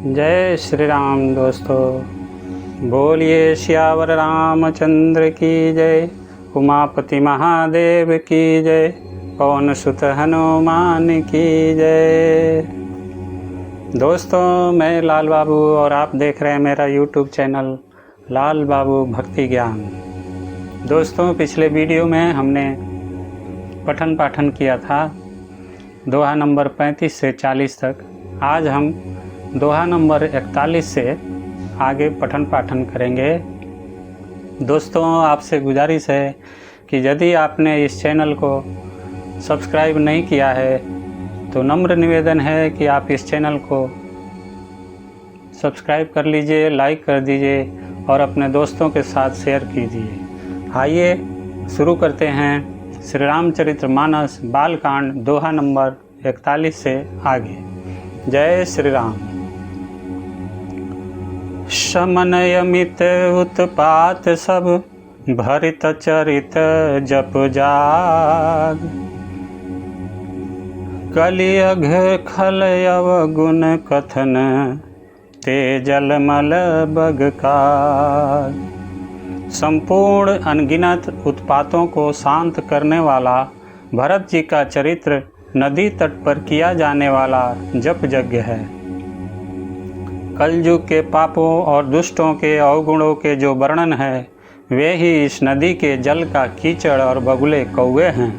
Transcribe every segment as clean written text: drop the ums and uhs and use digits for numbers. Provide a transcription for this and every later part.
जय श्री राम दोस्तों, बोलिए सियावर रामचंद्र की जय। उमापति महादेव की जय। पवन सुत हनुमान की जय। दोस्तों, मैं लाल बाबू और आप देख रहे हैं मेरा YouTube चैनल लाल बाबू भक्ति ज्ञान। दोस्तों, पिछले वीडियो में हमने पठन पाठन किया था दोहा नंबर 35 से 40 तक। आज हम दोहा नंबर 41 से आगे पठन पाठन करेंगे। दोस्तों, आपसे गुजारिश है कि यदि आपने इस चैनल को सब्सक्राइब नहीं किया है तो नम्र निवेदन है कि आप इस चैनल को सब्सक्राइब कर लीजिए, लाइक कर दीजिए और अपने दोस्तों के साथ शेयर कीजिए। आइए शुरू करते हैं श्री रामचरितमानस बालकांड दोहा नंबर 41 से आगे। जय श्री राम। समनयमित उत्पात सब भरित चरित जप जाग। कलियघ खलयव गुण कथन ते जलमल बगकाग। संपूर्ण अनगिनत उत्पातों को शांत करने वाला भरत जी का चरित्र नदी तट पर किया जाने वाला जप यज्ञ है। कलयुग के पापों और दुष्टों के अवगुणों के जो वर्णन है वे ही इस नदी के जल का कीचड़ और बगुले कौवे हैं।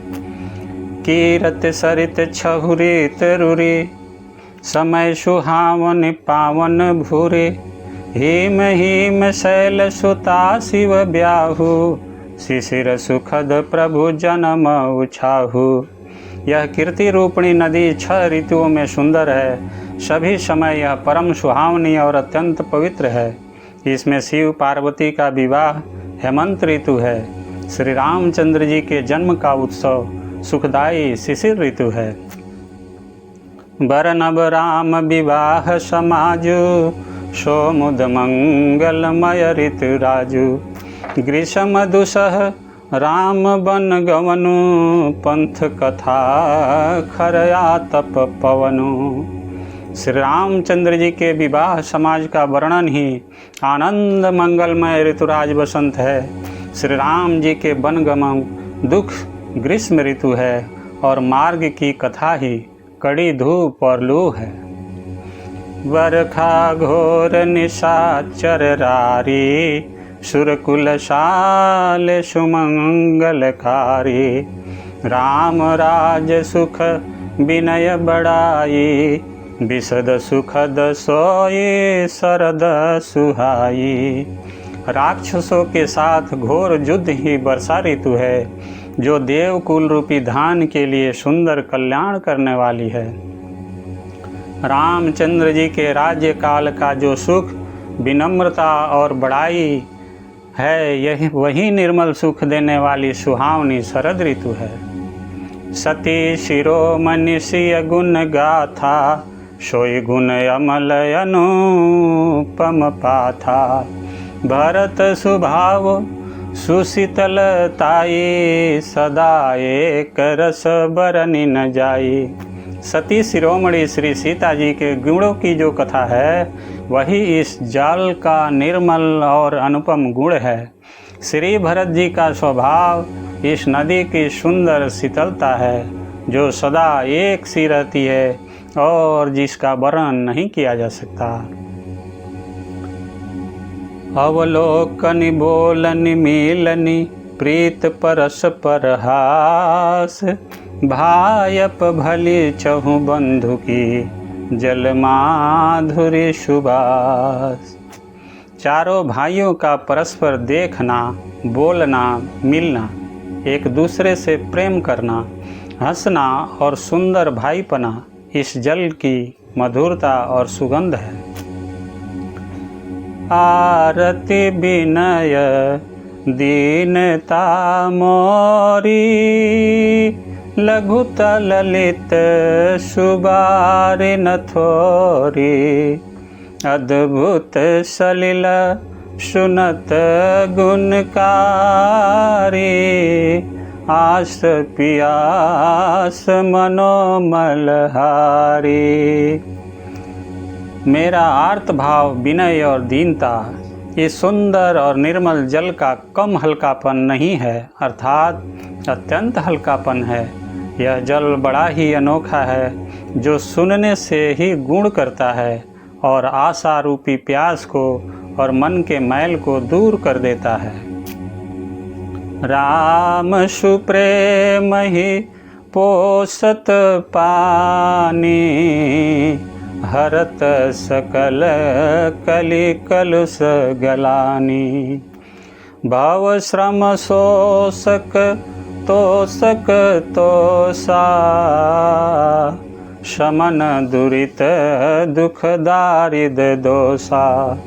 कीरत सरित छहुरी तरुरी समय सुहावन पावन भूरी। हिम हिम शैल सुता शिव ब्याहु शिशिर सुखद प्रभु जन्म उछाहु। यह कीर्ति रूपणी नदी 6 ऋतुओं में सुंदर है। सभी समय यह परम सुहावनी और अत्यंत पवित्र है। इसमें शिव पार्वती का विवाह हेमंत ऋतु है। श्री रामचंद्र जी के जन्म का उत्सव सुखदायी शिशिर ऋतु है। बरनब राम विवाह समाजु सोमुद मंगलमय ऋतु राजु। ग्रीष्म दुसह राम बन गवनु पंथ कथा खरया तप पवनु। श्री रामचंद्र जी के विवाह समाज का वर्णन ही आनंद मंगलमय ऋतुराज बसंत है। श्री राम जी के वनगमन दुख ग्रीष्म ऋतु है और मार्ग की कथा ही कड़ी धूप और लू है। बरखा घोर निशाचर रारी सुरकुल साल सुमंगलकारी। राम राज सुख विनय बड़ाई विशद सुखद सोई शरद सुहाई। राक्षसों के साथ घोर युद्ध ही वर्षा ऋतु है जो देवकुल रूपी धान के लिए सुंदर कल्याण करने वाली है। रामचंद्र जी के राज्य काल का जो सुख विनम्रता और बड़ाई है यही वही निर्मल सुख देने वाली सुहावनी शरद ऋतु है। सती शिरोमणि सिय गुण गाथा सोई गुण अमल अनुपम पाथा। भरत स्वभाव सुशीतलताई सदा एक रस बरनी न जाई। सती शिरोमणि श्री सीता जी के गुणों की जो कथा है वही इस जल का निर्मल और अनुपम गुण है। श्री भरत जी का स्वभाव इस नदी की सुंदर शीतलता है जो सदा एक सी रहती है और जिसका वर्णन नहीं किया जा सकता। अवलोकनि बोलनि मिलनि प्रीत परस परहास। भायप भली चहु बंधु की जल माधुरी सुबास। चारों भाइयों का परस्पर देखना, बोलना, मिलना, एक दूसरे से प्रेम करना, हंसना और सुंदर भाईपना इस जल की मधुरता और सुगंध है। आरती विनय दीनता मोरी लघुत ललित सुबारि नथोरी। अद्भुत सलिल सुनत गुणकारी आस पियास मनोमलहारी। मेरा आर्त भाव, विनय और दीनता इस सुंदर और निर्मल जल का कम हल्कापन नहीं है, अर्थात अत्यंत हल्कापन है। यह जल बड़ा ही अनोखा है, जो सुनने से ही गुण करता है और आशा रूपी प्यास को और मन के मैल को दूर कर देता है। राम सुप्रेम ही पोषत पानी, हरत सकल कलि कलुष गलानी। भव श्रम शोषक तोषक तोषा, शमन दुरित दुख दारिद दोषा।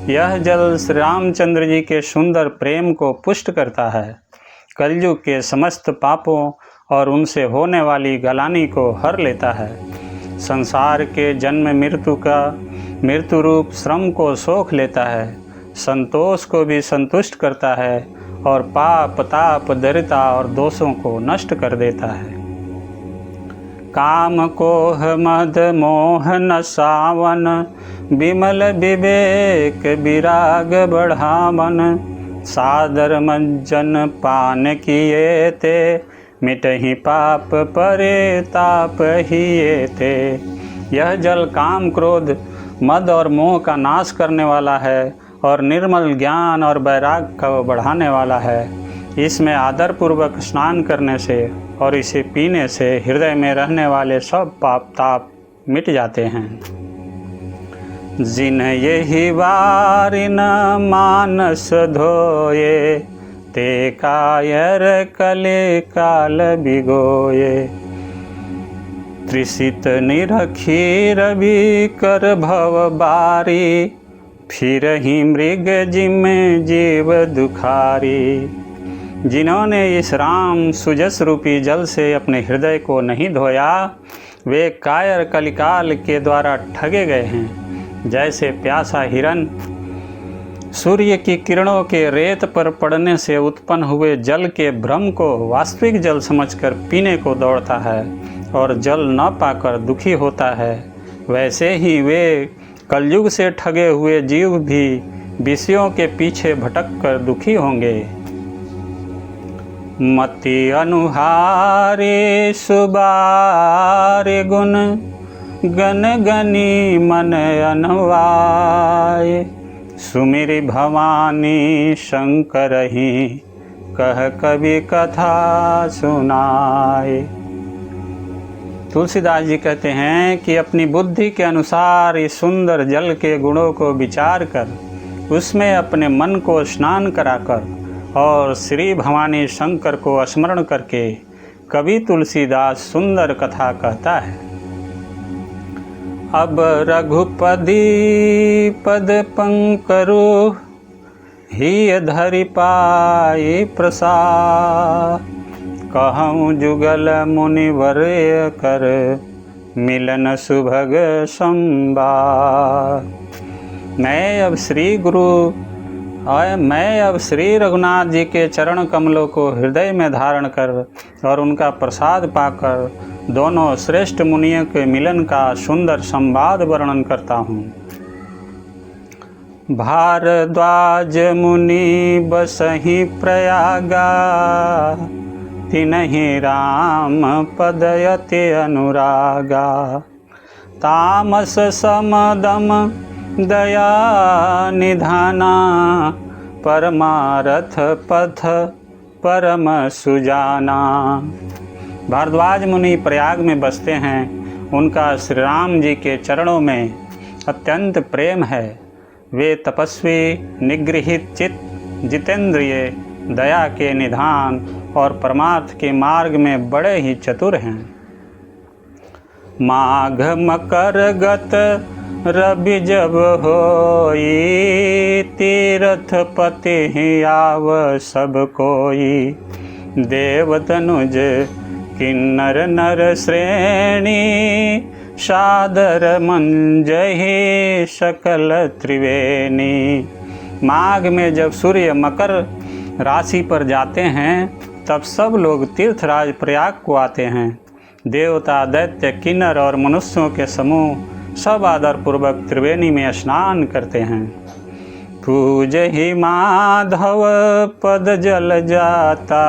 यह जल श्री रामचंद्र जी के सुंदर प्रेम को पुष्ट करता है, कलयुग के समस्त पापों और उनसे होने वाली गलानी को हर लेता है, संसार के जन्म मृत्यु रूप श्रम को सोख लेता है, संतोष को भी संतुष्ट करता है और पाप ताप दरिद्रता और दोषों को नष्ट कर देता है। काम कोह मद मोह नसावन, विमल विवेक विराग बढ़ावन। सादर मज्जन पान किए ते, मिटहि पाप परे ताप हिये थे। यह जल काम क्रोध मद और मोह का नाश करने वाला है और निर्मल ज्ञान और वैराग्य को बढ़ाने वाला है। इसमें आदरपूर्वक स्नान करने से और इसे पीने से हृदय में रहने वाले सब पाप ताप मिट जाते हैं। जिन यही वारिन मानस धोए, ते कायर कले काल बिगोए। त्रिसित निरखी रवि कर भव बारी, फिर ही मृग जिम जीव दुखारी। जिन्होंने इस राम सुजस रूपी जल से अपने हृदय को नहीं धोया, वे कायर कलिकाल के द्वारा ठगे गए हैं। जैसे प्यासा हिरन सूर्य की किरणों के रेत पर पड़ने से उत्पन्न हुए जल के भ्रम को वास्तविक जल समझकर पीने को दौड़ता है और जल न पाकर दुखी होता है, वैसे ही वे कलयुग से ठगे हुए जीव भी विषयों के पीछे भटक कर दुखी होंगे। मति अनुहारे सुबारे गुण, गन गनी मन अनवाय। सुमिरि भवानी शंकर ही, कह कवि कथा सुनाए। तुलसीदास जी कहते हैं कि अपनी बुद्धि के अनुसार इस सुंदर जल के गुणों को विचार कर, उसमें अपने मन को स्नान कराकर और श्री भवानी शंकर को स्मरण करके कवि तुलसीदास सुंदर कथा कहता है। अब रघुपदी पद पंकरु, ही धरि पाई प्रसाद। कहूँ जुगल मुनिवर कर, मिलन सुभग संवाद। मैं अब श्री रघुनाथ जी के चरण कमलों को हृदय में धारण कर और उनका प्रसाद पाकर दोनों श्रेष्ठ मुनियों के मिलन का सुंदर संवाद वर्णन करता हूँ। भारद्वाज मुनि बसहि प्रयागा, तिनहि राम पदयति अनुरागा। तामस समदम दया निधाना, परमारथ पथ परम सुजाना। भारद्वाज मुनि प्रयाग में बसते हैं। उनका श्री राम जी के चरणों में अत्यंत प्रेम है। वे तपस्वी, निगृहित चित्त, जितेंद्रिय, दया के निधान और परमार्थ के मार्ग में बड़े ही चतुर हैं। माघ मकर गत रवि जब होई, तीर्थ पति ही आव सब कोई। देव तनुज किन्नर नर श्रेणी, सादर मंजहि सकल त्रिवेणी। माघ में जब सूर्य मकर राशि पर जाते हैं, तब सब लोग तीर्थराज प्रयाग को आते हैं। देवता, दैत्य, किन्नर और मनुष्यों के समूह सब आदर पूर्वक त्रिवेणी में स्नान करते हैं। पूज ही माधव पद जल जाता,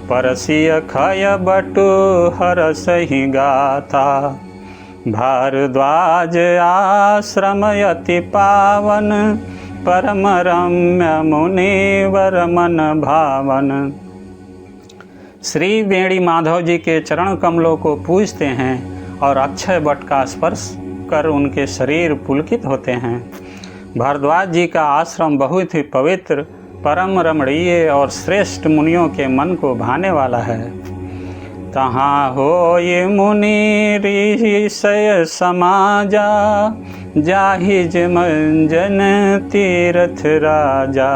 परसिय खय बटु हरस ही गाथा। भारद्वाज आश्रम अति पावन, परम रम्य मुनिवर मन भावन। श्री वेणी माधव जी के चरण कमलों को पूजते हैं और अक्षय वट का स्पर्श कर उनके शरीर पुलकित होते हैं। भारद्वाज जी का आश्रम बहुत ही पवित्र, परम रमणीय और श्रेष्ठ मुनियों के मन को भाने वाला है। तहाँ हो ये मुनि ऋषय समाजा, जाहिज मंजन तीर्थ राजा।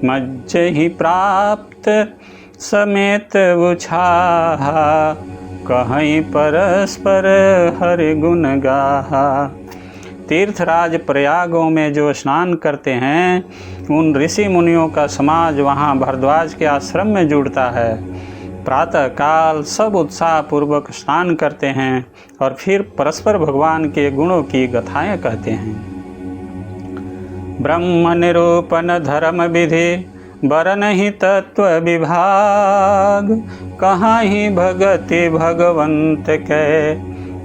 मज्ज ही प्राप्त समेत उछाहा, कहीं परस्पर हरि गुण गाहा। तीर्थराज प्रयागों में जो स्नान करते हैं, उन ऋषि मुनियों का समाज वहाँ भारद्वाज के आश्रम में जुड़ता है। प्रातः काल सब उत्साह पूर्वक स्नान करते हैं और फिर परस्पर भगवान के गुणों की गाथाएं कहते हैं। ब्रह्म निरूपण धर्म विधि, बरन ही तत्व विभाग। कहाँ ही भगति भगवंत के,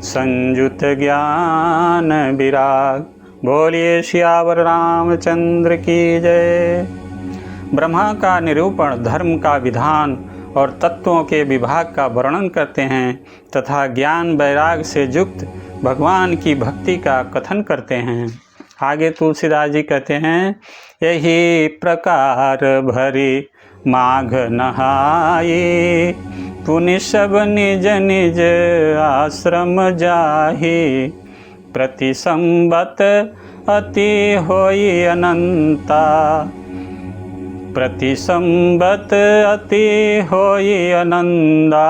संयुत ज्ञान विराग। बोलिए सियावर रामचंद्र की जय। ब्रह्मा का निरूपण, धर्म का विधान और तत्वों के विभाग का वर्णन करते हैं तथा ज्ञान वैराग से युक्त भगवान की भक्ति का कथन करते हैं। आगे तुलसीदास जी कहते हैं, यही प्रकार भरी माघ नहाई, पुनि सब निज निज आश्रम जाहि। प्रति संबत अति होई अनंता, प्रति संबत अति होई अनंदा।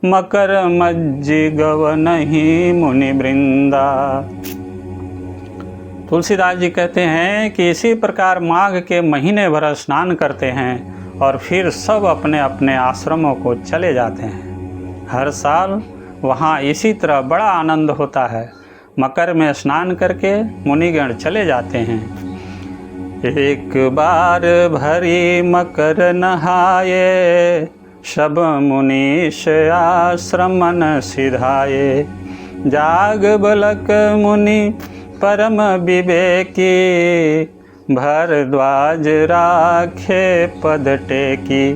मकर मज्जि गव नहीं मुनि वृंदा। तुलसीदास जी कहते हैं कि इसी प्रकार माघ के महीने भर स्नान करते हैं और फिर सब अपने अपने आश्रमों को चले जाते हैं। हर साल वहाँ इसी तरह बड़ा आनंद होता है। मकर में स्नान करके मुनिगण चले जाते हैं। एक बार भरी मकर नहाए, सब मुनीश आश्रमन सिधाए। जाग बलक मुनि परम विवेकी, भारद्वाज राखे पद टेकी।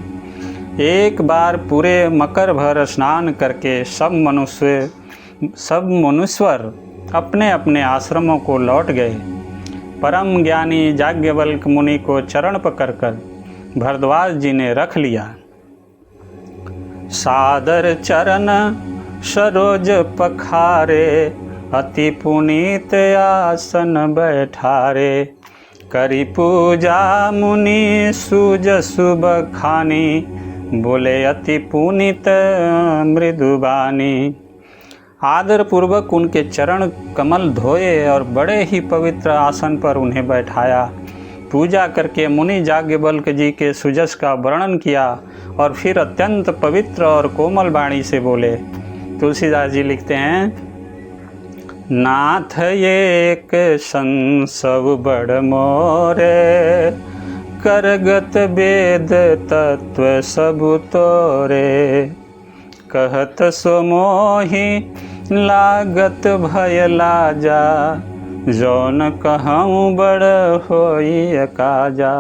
एक बार पूरे मकर भर स्नान करके सब मनुष्यर अपने अपने आश्रमों को लौट गए। परम ज्ञानी याज्ञवल्क्य मुनि को चरण पकड़कर भारद्वाज जी ने रख लिया। सादर चरण सरोज पखारे, अति पुनीत आसन बैठारे। करी पूजा मुनि सूज सुब खानी, बोले अति पुनीत मृदुबानी। आदर पूर्वक उनके चरण कमल धोए और बड़े ही पवित्र आसन पर उन्हें बैठाया। पूजा करके मुनि याज्ञवल्क्य जी के सुजस का वर्णन किया और फिर अत्यंत पवित्र और कोमल वाणी से बोले। तुलसीदास जी लिखते हैं, नाथ एक संसव बड़ मोरे, करगत वेद तत्व सबु तोरे। कहत सो मोहि लागत भय लाजा, जौन कहूँ बड़ होई काजा।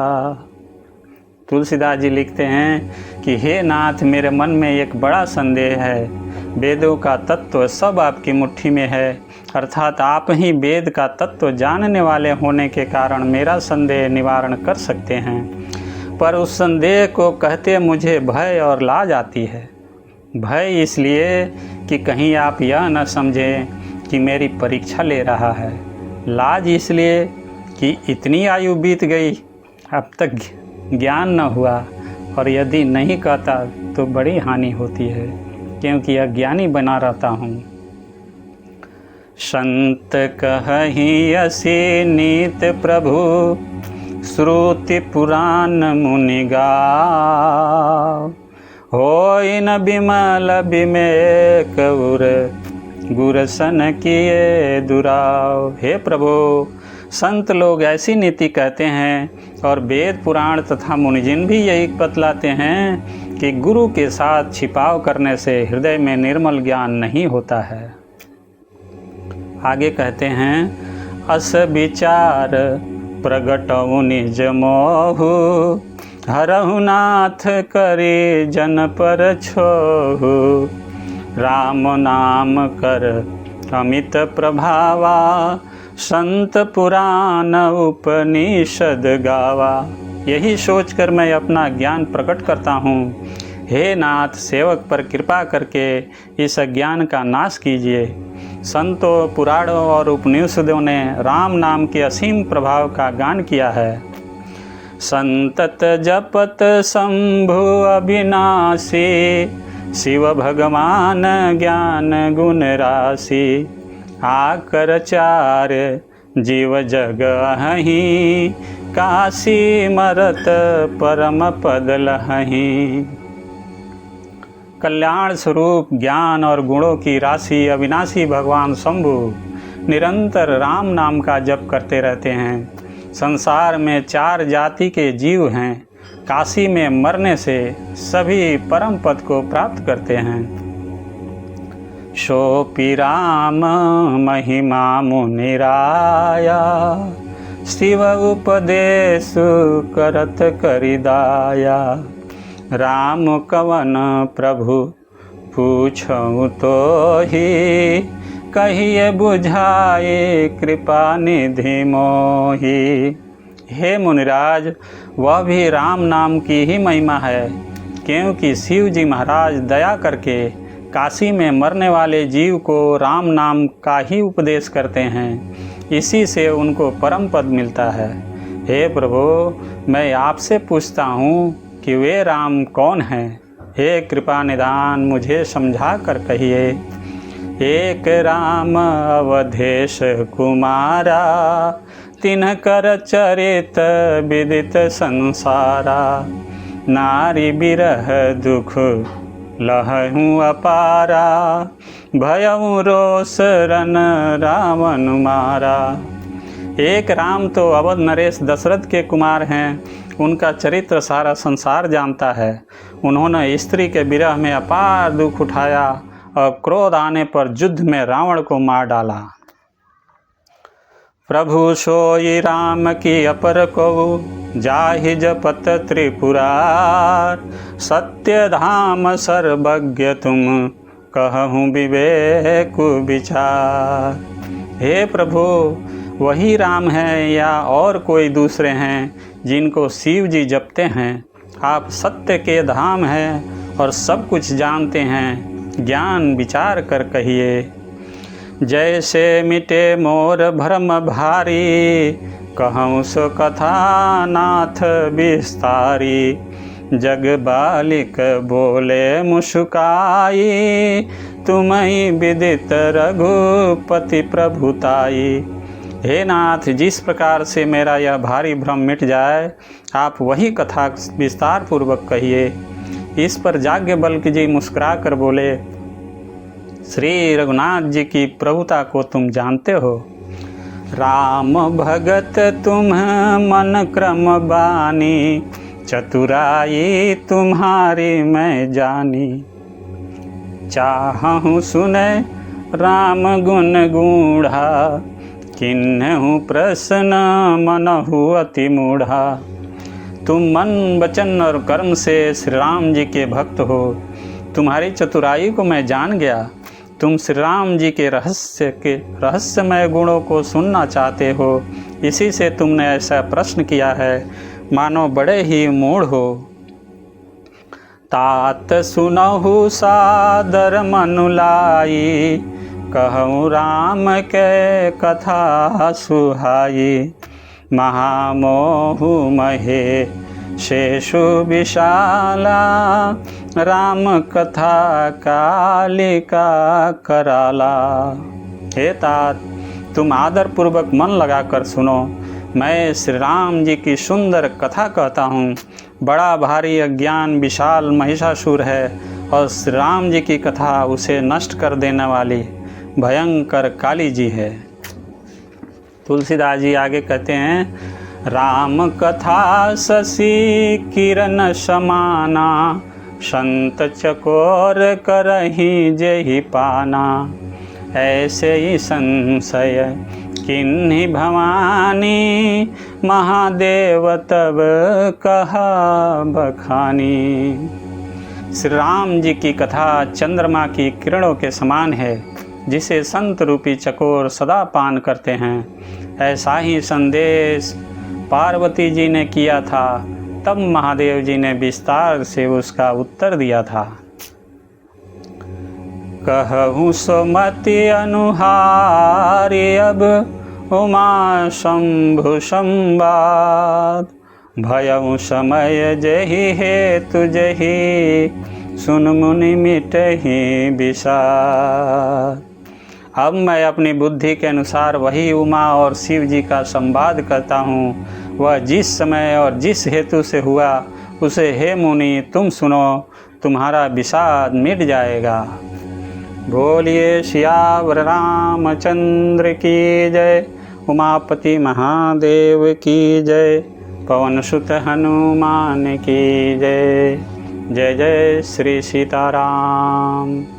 तुलसीदास जी लिखते हैं कि हे नाथ, मेरे मन में एक बड़ा संदेह है। वेदों का तत्व सब आपकी मुट्ठी में है, अर्थात आप ही वेद का तत्व जानने वाले होने के कारण मेरा संदेह निवारण कर सकते हैं। पर उस संदेह को कहते मुझे भय और लाज आती है। भय इसलिए कि कहीं आप यह न समझें कि मेरी परीक्षा ले रहा है। लाज इसलिए कि इतनी आयु बीत गई, अब तक ज्ञान न हुआ, और यदि नहीं कहता तो बड़ी हानि होती है, क्योंकि अज्ञानी बना रहता हूँ। संत कहहि असी नीत प्रभु, श्रुति पुराण मुनि गाव। होई न बिमल बिमेक उर, गुरसन किए दुराव। हे प्रभु, संत लोग ऐसी नीति कहते हैं और वेद पुराण तथा मुनिजिन भी यही बतलाते हैं कि गुरु के साथ छिपाव करने से हृदय में निर्मल ज्ञान नहीं होता है। आगे कहते हैं, अस विचार प्रगटऊ निज मोहु, हरहु नाथ करे जन पर छोहु, राम नाम कर अमित प्रभावा, संत पुराण उपनिषद गावा। यही सोचकर मैं अपना ज्ञान प्रकट करता हूँ। हे नाथ, सेवक पर कृपा करके इस अज्ञान का नाश कीजिए। संतों, पुराणों और उपनिषदों ने राम नाम के असीम प्रभाव का गान किया है। संतत जपत शंभु अविनाशी, शिव भगवान ज्ञान गुण राशि, आकर चार जीव जग अहि, काशी मरत परम पद लहहि। कल्याण स्वरूप ज्ञान और गुणों की राशि अविनाशी भगवान शंभु निरंतर राम नाम का जप करते रहते हैं। संसार में 4 जाति के जीव हैं। काशी में मरने से सभी परम पद को प्राप्त करते हैं। सोपि राम महिमा मुनिराया, शिव उपदेश करत करिदाया, राम कवन प्रभु पूछऊँ तो ही, कहिए बुझाए कृपा निधि मोहि। हे मुनिराज, वह भी राम नाम की ही महिमा है, क्योंकि शिव जी महाराज दया करके काशी में मरने वाले जीव को राम नाम का ही उपदेश करते हैं। इसी से उनको परम पद मिलता है। हे प्रभु, मैं आपसे पूछता हूँ कि वे राम कौन हैं? हे कृपा निदान मुझे समझा कर कहिए। एक राम अवधेश कुमारा, तिनकर चरित विदित संसारा, नारी बिरह दुख लहहु अपारा, भयउ रोष रन रावण मारा। एक राम तो अवध नरेश दशरथ के कुमार हैं। उनका चरित्र सारा संसार जानता है। उन्होंने स्त्री के विरह में अपार दुख उठाया और क्रोध आने पर युद्ध में रावण को मार डाला। प्रभु सोई राम की अपर को, जाहि जपत त्रिपुरार, सत्य धाम सर्वज्ञ तुम कहूँ विवेक विचार। हे प्रभु, वही राम है या और कोई दूसरे हैं जिनको शिव जी जपते हैं? आप सत्य के धाम हैं और सब कुछ जानते हैं, ज्ञान विचार कर कहिए। जैसे मिटे मोर भरम भारी, कहूँ सो कथा नाथ विस्तारी, जग बालिक बोले मुस्काई, तुम्हीं विदित रघुपति प्रभुताई। हे नाथ, जिस प्रकार से मेरा यह भारी भ्रम मिट जाए, आप वही कथा विस्तार पूर्वक कहिए। इस पर याज्ञवल्क्य जी मुस्कुरा कर बोले, श्री रघुनाथ जी की प्रभुता को तुम जानते हो। राम भगत तुम मन क्रम बानी, चतुराई तुम्हारी मैं जानी। चाहूँ सुने राम गुण गूढ़ा, किन्हु प्रश्न मनहु अति मूढ़ा। तुम मन वचन और कर्म से श्री राम जी के भक्त हो। तुम्हारी चतुराई को मैं जान गया। तुम श्री राम जी के रहस्यमय गुणों को सुनना चाहते हो, इसी से तुमने ऐसा प्रश्न किया है, मानो बड़े ही मूढ़ हो। तात सुनहु सादर मनुलाई, कहूँ राम के कथा सुहाई। महामोहु महे शेषु विशाला, राम कथा कालिका कराला। हे तात, तुम आदर पूर्वक मन लगाकर सुनो। मैं श्री राम जी की सुंदर कथा कहता हूँ। बड़ा भारी अज्ञान विशाल महिषासुर है और श्री राम जी की कथा उसे नष्ट कर देने वाली। भयंकर काली जी है। तुलसीदास जी आगे कहते हैं, राम कथा शशि किरण समाना, संत चकोर करहि जेहि पाना। ऐसे ही संशय किन्हीं भवानी, महादेव तब कहा बखानी। श्री राम जी की कथा चंद्रमा की किरणों के समान है, जिसे संत रूपी चकोर सदा पान करते हैं। ऐसा ही संदेश पार्वती जी ने किया था, तब महादेव जी ने विस्तार से उसका उत्तर दिया था। कहूँ सुमति अनुहारी, अब उमा शंभु संवाद। भयउ समय जहि हेतु जहि, सुन मुनि मिटहि विषाद। अब मैं अपनी बुद्धि के अनुसार वही उमा और शिव जी का संवाद करता हूँ। वह जिस समय और जिस हेतु से हुआ, उसे हे मुनि तुम सुनो, तुम्हारा विषाद मिट जाएगा। बोलिए सियावर रामचंद्र की जय, उमापति महादेव की जय, पवन सुत हनुमान की जय। जय जय श्री सीताराम।